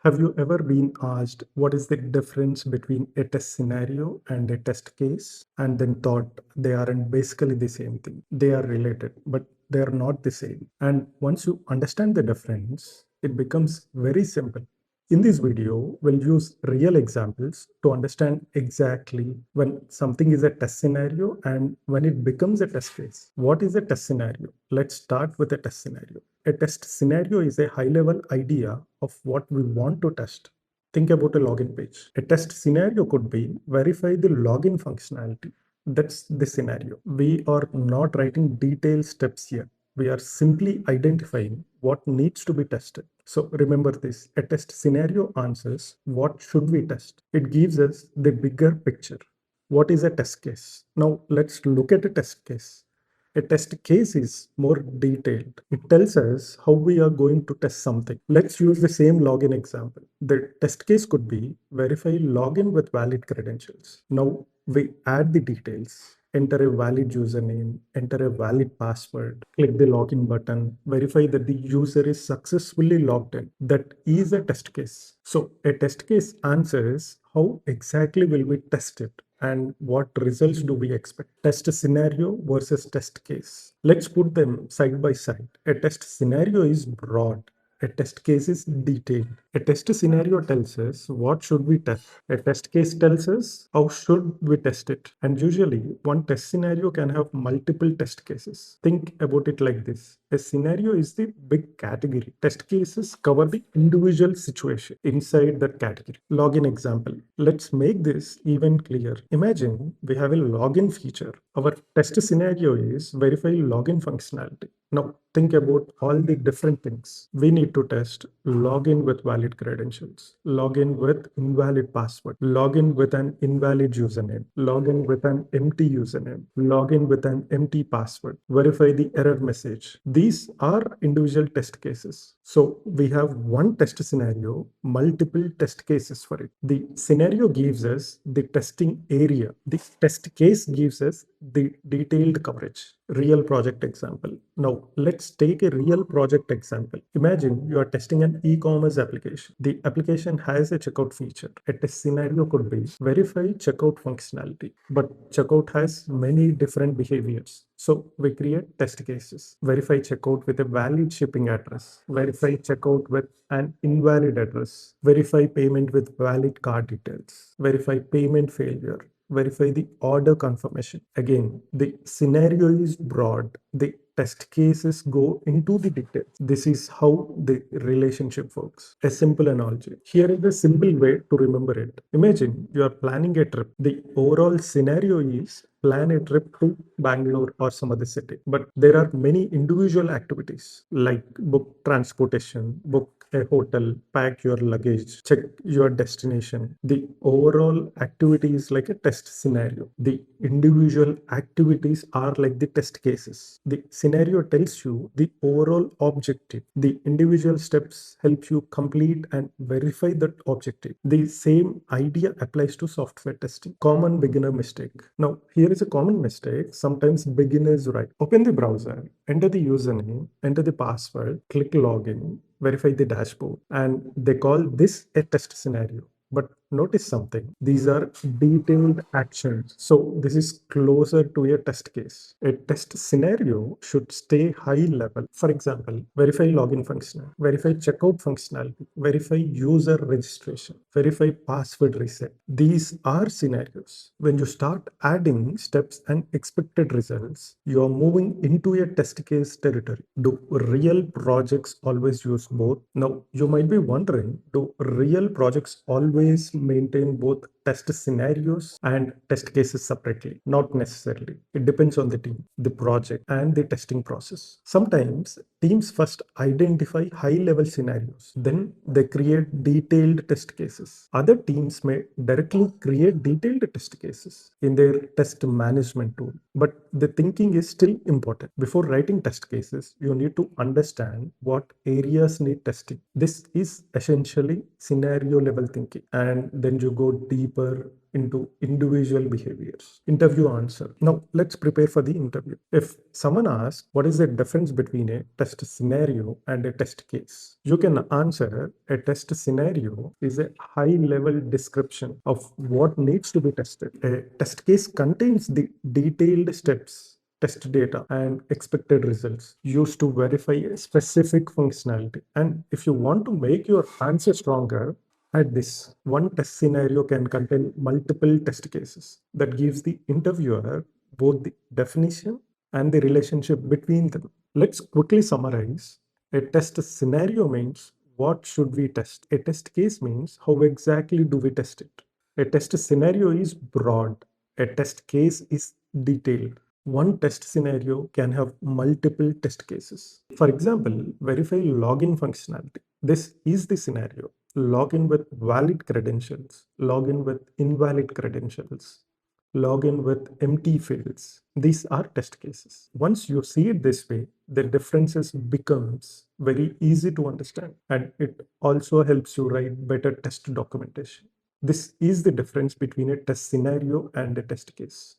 Have you ever been asked what is the difference between a test scenario and a test case and then thought they aren't basically the same thing? They are related, but they are not the same. And once you understand the difference, it becomes very simple. In this video, we'll use real examples to understand exactly when something is a test scenario and when it becomes a test case. What is a test scenario? Let's start with a test scenario. A test scenario is a high-level idea of what we want to test. Think about a login page. A test scenario could be verify the login functionality. That's the scenario. We are not writing detailed steps here. We are simply identifying what needs to be tested. So remember this, a test scenario answers what should we test. It gives us the bigger picture. What is a test case? Now let's look at a test case. A test case is more detailed. It tells us how we are going to test something. Let's use the same login example. The test case could be verify login with valid credentials. Now we add the details. Enter a valid username, enter a valid password, click the login button, verify that the user is successfully logged in. That is a test case. So a test case answers how exactly will we test it and what results do we expect. Test scenario versus test case. Let's put them side by side. A test scenario is broad. A test case is detailed. A test scenario tells us what should we test. A test case tells us how should we test it. And usually one test scenario can have multiple test cases. Think about it like this. A scenario is the big category. Test cases cover the individual situation inside that category. Login example. Let's make this even clearer. Imagine we have a login feature. Our test scenario is verify login functionality. Now think about all the different things. We need to test login with valid credentials, login with invalid password, login with an invalid username, login with an empty username, login with an empty password, verify the error message. These are individual test cases. So we have one test scenario, multiple test cases for it. The scenario gives us the testing area. The test case gives us the detailed coverage. Real project example. Now let's take a real project example. Imagine you are testing an e-commerce application. The application has a checkout feature. A test scenario could be verify checkout functionality, but checkout has many different behaviors. So we create test cases. Verify checkout with a valid shipping address. Verify checkout with an invalid address. Verify payment with valid card details. Verify payment failure. Verify the order confirmation. Again, the scenario is broad. The test cases go into the details. This is how the relationship works. A simple analogy. Here is a simple way to remember it. Imagine you are planning a trip. The overall scenario is plan a trip to Bangalore or some other city. But there are many individual activities like book transportation, book a hotel, pack your luggage, check your destination. The overall activity is like a test scenario. The individual activities are like the test cases. The scenario tells you the overall objective. The individual steps help you complete and verify that objective. The same idea applies to software testing. Common beginner mistake. Now, here is a common mistake. Sometimes beginners write. Open the browser, enter the username, enter the password, click login, verify the dashboard, and they call this a test scenario. But notice something, these are detailed actions. So this is closer to a test case. A test scenario should stay high level. For example, verify login functionality, verify checkout functionality, verify user registration, verify password reset. These are scenarios. When you start adding steps and expected results, you are moving into a test case territory. Do real projects always use both? Now, you might be wondering, do real projects always maintain both test scenarios and test cases separately? Not necessarily. It depends on the team, the project, and the testing process. Sometimes teams first identify high-level scenarios, then they create detailed test cases. Other teams may directly create detailed test cases in their test management tool. But the thinking is still important. Before writing test cases, you need to understand what areas need testing. This is essentially scenario level thinking. And then you go deeper deeper into individual behaviors. Interview answer. Now let's prepare for the interview. If someone asks, what is the difference between a test scenario and a test case? You can answer a test scenario is a high level description of what needs to be tested. A test case contains the detailed steps, test data, and expected results used to verify a specific functionality. And if you want to make your answer stronger, add this. One test scenario can contain multiple test cases that gives the interviewer both the definition and the relationship between them. Let's quickly summarize. A test scenario means what should we test? A test case means how exactly do we test it? A test scenario is broad. A test case is detailed. One test scenario can have multiple test cases. For example, verify login functionality. This is the scenario. Login with valid credentials, login with invalid credentials, login with empty fields. These are test cases. Once you see it this way, the differences becomes very easy to understand, and it also helps you write better test documentation. This is the difference between a test scenario and a test case.